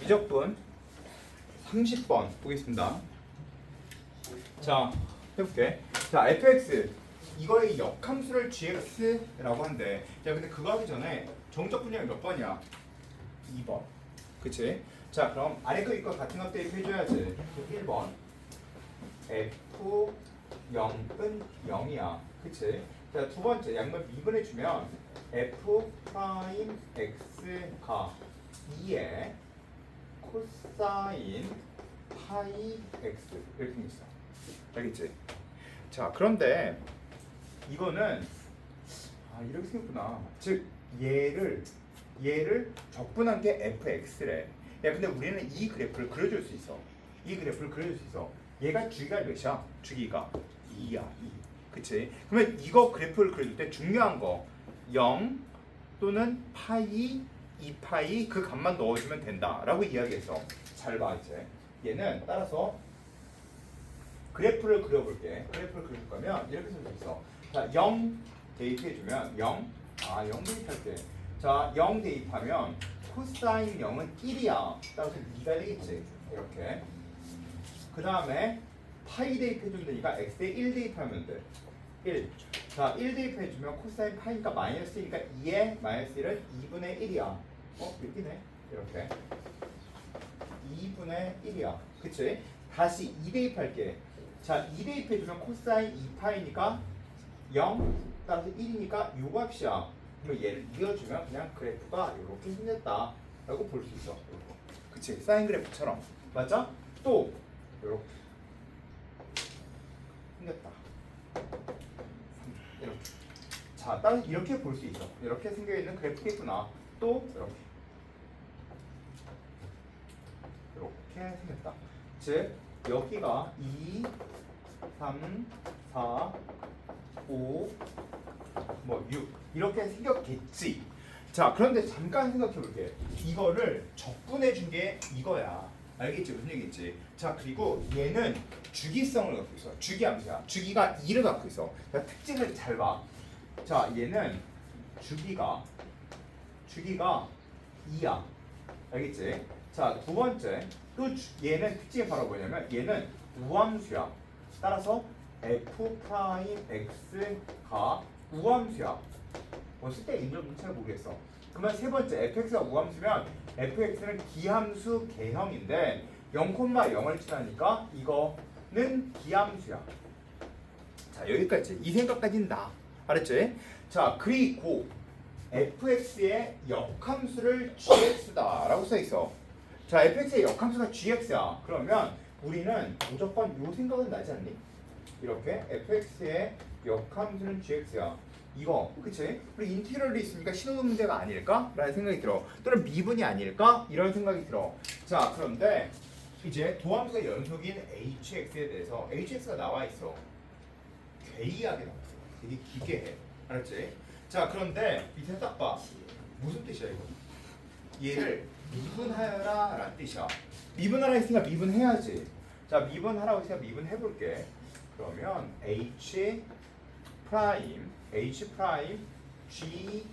지적분 30번 보겠습니다. 자, 해볼게. 자, fx 이거의 역함수를 gx라고 한대. 자, 근데 그거 하기 전에 정적 분량이 몇 번이야? 2번. 그치? 자, 그럼 아래 거 이거 같은 것 대입해줘야지. 1번 f 0은 0이야. 그치? 자, 두 번째 양면 미분해주면 f 프라임 x가 2에 코사인 파이 x 이렇게 있어. 알겠지? 자, 그런데 이거는 이렇게 생겼구나. 즉 얘를 적분한 게 fx래. 야, 근데 우리는 이 그래프를 그려줄 수 있어. 이 그래프를 그려줄 수 있어. 얘가 주기가 몇이야? 주기가 2야. 2. 그치? 그러면 이거 그래프를 그려줄 때 중요한 거 0 또는 파이 2파이 그 값만 넣어주면 된다라고 이야기했어. 잘 봐 이제. 얘는 따라서 그래프를 그려볼게. 그래프를 그릴 거면 이렇게 쓸 수 있어. 자, 0 대입해주면 0 대입할게. 자, 0 대입하면 코사인 0은 1이야. 따라서 2가 되겠지. 이렇게. 그 다음에 파이 대입해주면 되니까 x에 1 대입하면 돼. 1. 자, 1 대입해주면 코사인 파이니까 마이너스니까 2의 마이너스 1은 2분의 1이야. 여기네. 이렇게. 2분의 1이야. 그치? 다시 2 대입할게. 자, 2 대입해주면 코사인 2파이니까 0, 따라서 1이니까 요 값이야. 그럼 얘를 이어주면 그냥 그래프가 이렇게 생겼다 라고 볼 수 있어. 그치? 사인 그래프처럼. 맞죠? 또 이렇게 생겼다. 이렇게. 자, 따라서 이렇게 볼 수 있어. 이렇게 생겨있는 그래프겠구나. 또 이렇게 생겼다. 즉 여기가 2, 3, 4, 5, 6 이렇게 생겼겠지. 자, 그런데 잠깐 생각해 볼게. 이거를 적분해 준 게 이거야. 알겠지? 무슨 얘기겠지? 자, 그리고 얘는 주기성을 갖고 있어. 주기함수야. 주기가 2를 갖고 있어. 자, 특징을 잘 봐. 자, 얘는 주기가 2야. 알겠지? 자, 두 번째 또 얘는 특징이 바로 뭐냐면 얘는 우함수야. 따라서 f 프라임 x가 우함수야. 쓸 때 인정도 잘 모르겠어. 그러면 세 번째 fx가 우함수면 fx는 기함수 개형인데 0,0을 지나니까 이거는 기함수야. 자, 여기까지. 이 생각까지는 나. 알았지? 자, 그리고 fx의 역함수를 gx다라고 써 있어. 자, fx의 역함수가 gx야. 그러면 우리는 무조건 요 생각은 나지 않니? 이렇게 fx의 역함수는 gx야. 이거, 그치? 우리 인티그럴이 있으니까 신호등 문제가 아닐까? 라는 생각이 들어. 또는 미분이 아닐까? 이런 생각이 들어. 자, 그런데 이제 도함수의 연속인 hx에 대해서 hx가 나와 있어. 괴이하게 나와 있어. 되게 기괴해. 알았지? 자, 그런데 밑에 딱 봐. 무슨 뜻이야 이거? 얘를 미분하여라 라는 뜻이야. 미분하라 했으니까 미분해야지. 자, 미분하라고 했으니까 미분해볼게. 그러면 h 프라임 g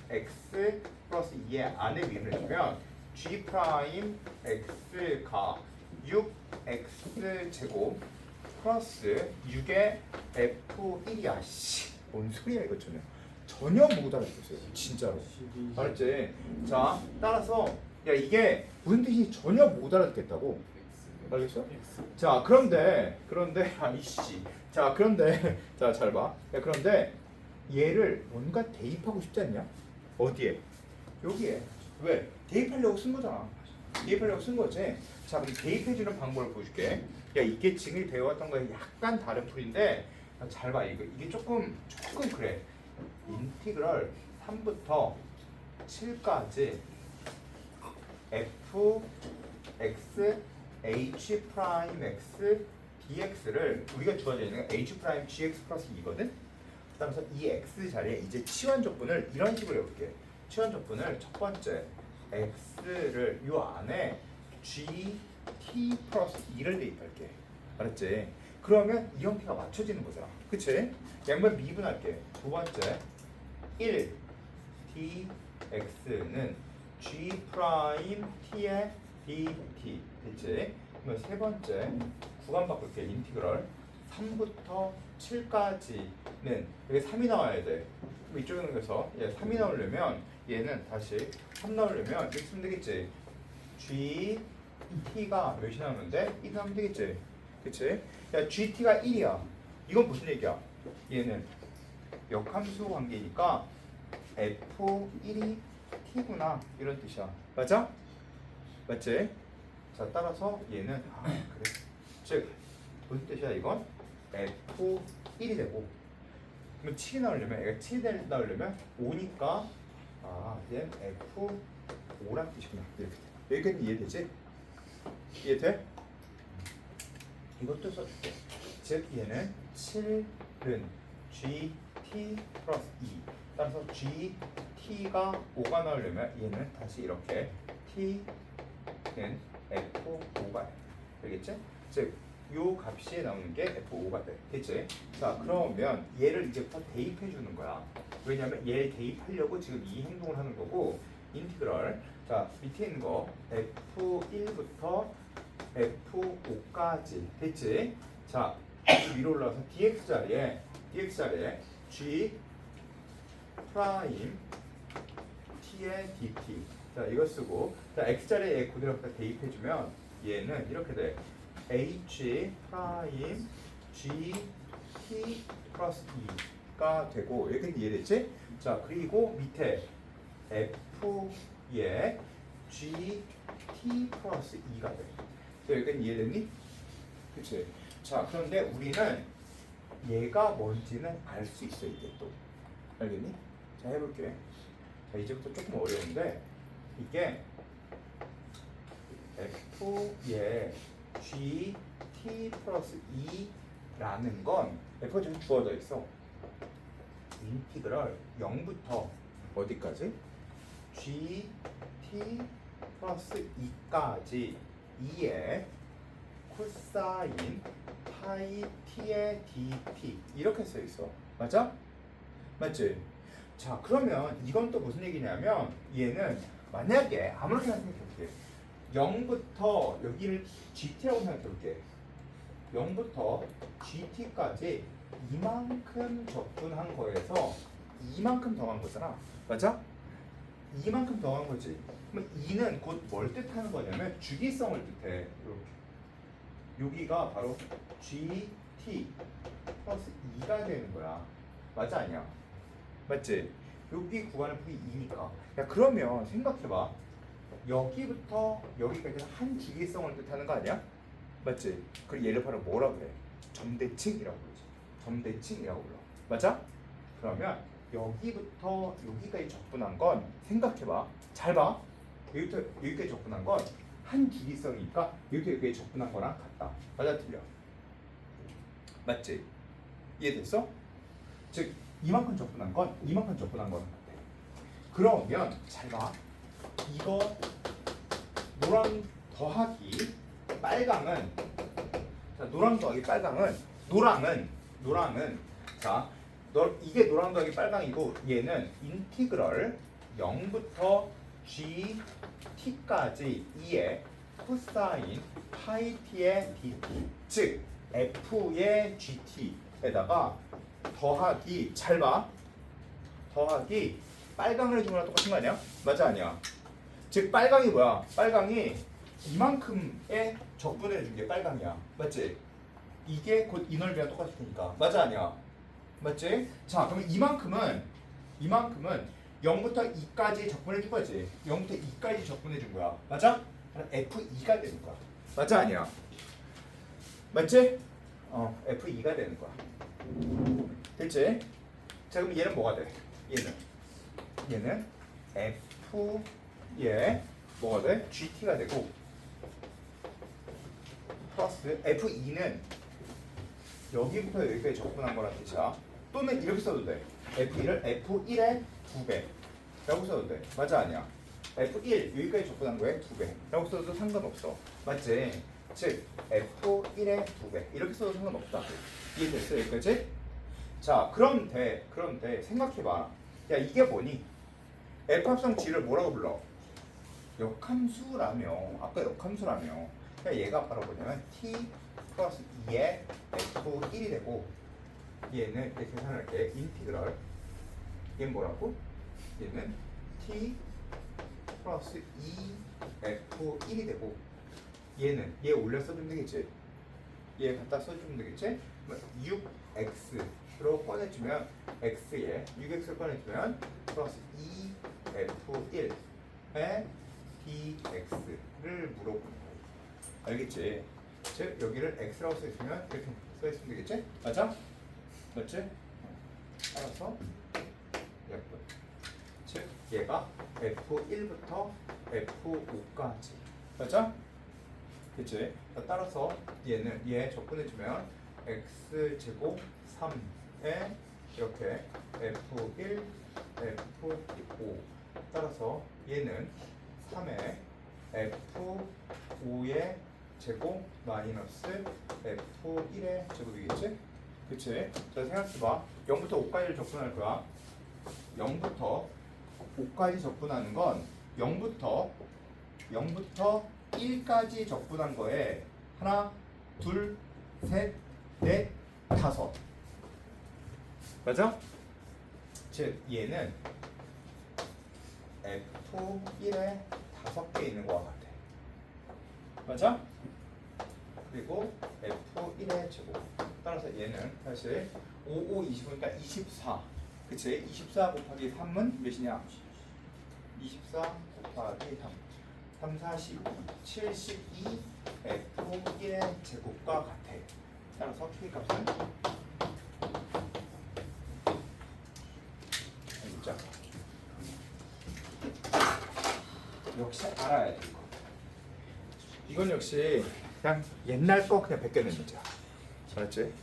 x 플러스 2의 안에 미분해주면 g 프라임 x가 6x 제곱 플러스 6의 f1이야. 씨, 뭔 소리야 이거 전혀 못 알아듣겠어요. 진짜로. 알았지? 자, 따라서 야, 이게 무슨 뜻인지 전혀 못 알아듣겠다고. 알겠어? 자, 그런데 아이씨. 자, 그런데 자, 잘 봐. 야, 그런데 얘를 뭔가 대입하고 싶지 않냐? 어디에? 여기에. 왜? 대입하려고 쓴 거잖아. 대입하려고 쓴 거지. 자, 그럼 대입해주는 방법을 보여줄게. 야, 이게 지금 배워왔던 거에 약간 다른 풀인데 잘 봐. 이게 조금 그래. 인티그럴 3부터 7까지 f x h 프라임 x dx를 우리가 주어져 있는 건 h 프라임 gx 플러스 2거든. 그다음에 이 x 자리에 이제 치환 적분을 이런 식으로 해볼게. 치환 적분을 첫 번째 x를 요 안에 g t 플러스 2를 대입할게. 알았지? 그러면 이 형태가 맞춰지는 거잖아. 그치? 양면 미분할게. 두 번째 1 dx는 g 프라임 t의 dt 됐지? 그러면 세 번째 구간 바꿀게. 인티그럴 3부터 7까지는 여기 3이 나와야 돼. 그럼 이쪽에 넘겨서 얘 3이 나오려면 얘는 다시 3 나오려면 이렇게 쓰면 되겠지. gt가 몇이 나오는데 1 나오면 되겠지. 그치? 야 gt가 1이야. 이건 무슨 얘기야? 얘는 역함수 관계니까 f1이 t구나 이런 뜻이야. 맞아? 맞지? 자 따라서 얘는 그래. 즉 무슨 뜻이야 이건? f1이 되고 그러면 7이 나오려면 얘가 7이 나오려면 5니까 얘는 f5란 뜻이구나. 이렇게 돼. 여기까지 이해되지? 이해돼? 이것도 써줄게. 즉 얘는 7은 gt 플러스 2 따라서 gt가 5가 나오려면 얘는 다시 이렇게 t는 f5가 돼. 알겠지? 즉 요 값이 나오는 게 f5가 돼. 됐지? 자 그러면 얘를 이제부터 대입해 주는 거야. 왜냐면 얘를 대입하려고 지금 이 행동을 하는 거고 인티그럴 자 밑에 있는 거 f1부터 f5까지 됐지? 자 위로 올라와서 dx 자리에 g 프라임 t의 dt 자 이거 쓰고 자 x 자리에 그대로 대입해주면 얘는 이렇게 돼. h 프라임 g t 플러스 2가 되고 여기까지 이해됐지? 자 그리고 밑에 f의 g t 플러스 2가 돼. 자 여기까지 이해됐니? 그치? 자 그런데 우리는 얘가 뭔지는 알 수 있어 이제 또 알겠니? 자 해볼게. 자 이제부터 조금 어려운데 이게 f의 g t 플러스 2라는 건 f가 지금 주어져 있어. 인티그럴 0부터 어디까지? g t 플러스 2까지 2의 코사인 파이 t의 dt 이렇게 써 있어. 맞아? 맞지? 자 그러면 이건 또 무슨 얘기냐면 얘는 만약에 아무렇게나 생각해볼게. 0부터 여기를 gt라고 생각해볼게. 0부터 gt까지 이만큼 접근한 거에서 이만큼 더한 거잖아. 맞아? 이만큼 더한 거지. 그럼 2는 곧 뭘 뜻하는 거냐면 주기성을 뜻해. 이렇게. 여기가 바로 gt 플러스 2가 되는 거야. 맞아 아니야? 맞지? 여기 구간의 폭이 2니까. 야 그러면 생각해봐. 여기부터 여기까지 한 주기성을 뜻하는 거 아니야? 맞지? 그리고 얘를 바로 뭐라 그래? 점대칭이라고 그러지. 점대칭이라고 불러. 맞아? 그러면 여기부터 여기까지 접근한 건 생각해봐. 잘 봐. 여기부터 여기까지 접근한 건 한 주기성이니까 여기부터 여기까지 접근한 거랑 같다. 맞아 틀려? 맞지? 이해됐어? 즉 이만큼 접근한 건 이만큼 접근한 거랑 같아. 그러면 잘 봐. 이거 노랑 더하기 빨강은 자 노랑 더하기 빨강은 노랑은 자 이게 노랑 더하기 빨강이고 얘는 인티그럴 0부터 gt까지 2의 코사인 파이 t의 dt 즉 f의 gt에다가 더하기 잘 봐. 더하기 빨강을 해준 거랑 똑같은 거 아니야? 맞아 아니야? 즉 빨강이 뭐야? 빨강이 이만큼에 접근해 준 게 빨강이야. 맞지? 이게 곧 이 넓이랑 똑같을 테니까. 맞아 아니야? 맞지? 자 그러면 이만큼은 0부터 2까지 접근해 준 거지. 0부터 2까지 접근해 준 거야. 맞아? 그럼 F2가 되는 거야. 맞아 아니야? 맞지? F2가 되는 거야. 됐지? 자 그럼 얘는 뭐가 돼? 얘는 F에 뭐가 돼? GT가 되고 플러스 F2는 여기부터 여기까지 접근한 거란 뜻이야. 또는 이렇게 써도 돼. F1을 F1의 2배 라고 써도 돼. 맞아 아니야? F1 여기까지 접근한 거에 2배 라고 써도 상관없어. 맞지? 즉 F1의 2배 이렇게 써도 상관없다. 이해됐어 여기까지? 자 그런데 생각해봐. 야 이게 뭐니? F 합성 G를 뭐라고 불러? 역함수라며 아까 역함수라며 그러니까 얘가 바로 뭐냐면 t 플러스 2의 f1이 되고 얘는 이렇게 계산할게 인티그럴 얘는 뭐라고? 얘는 t 플러스 2f1이 되고 얘는 얘 올려 써주면 되겠지 얘 갖다 써주면 되겠지 6x로 꺼내주면 x에 6x를 꺼내주면 플러스 2f1의 dx를 물어보는 거예요. 알겠지? 즉 여기를 x라고 써있으면 이렇게 써있으면 되겠지? 맞아? 맞지? 따라서 약분 즉 얘가 f1부터 f5까지 맞아? 그치? 따라서 얘는 얘 접근해주면 x제곱 3에 이렇게 f1, f5 따라서 얘는 3에 f5의 제곱 마이너스 f1의 제곱이겠지? 그치? 자 생각해봐 0부터 5까지를 접근할 거야 0부터 5까지 접근하는 건 0부터 1까지 접근한 거에 하나, 둘, 셋, 넷, 다섯 맞아? 즉 얘는 F1에 5개 있는 거와 같아 맞아? 그리고 F1의 제곱 따라서 얘는 사실 5, 5, 20이니까 24 그치? 24 곱하기 3은 몇이냐? 24 곱하기 3 3, 4, 12, 72 F1의 제곱과 같아 따라서 K값은 진짜 역시 알아야 돼 이건 역시 그냥 옛날 거 그냥 베껴낸 문제야 알았지?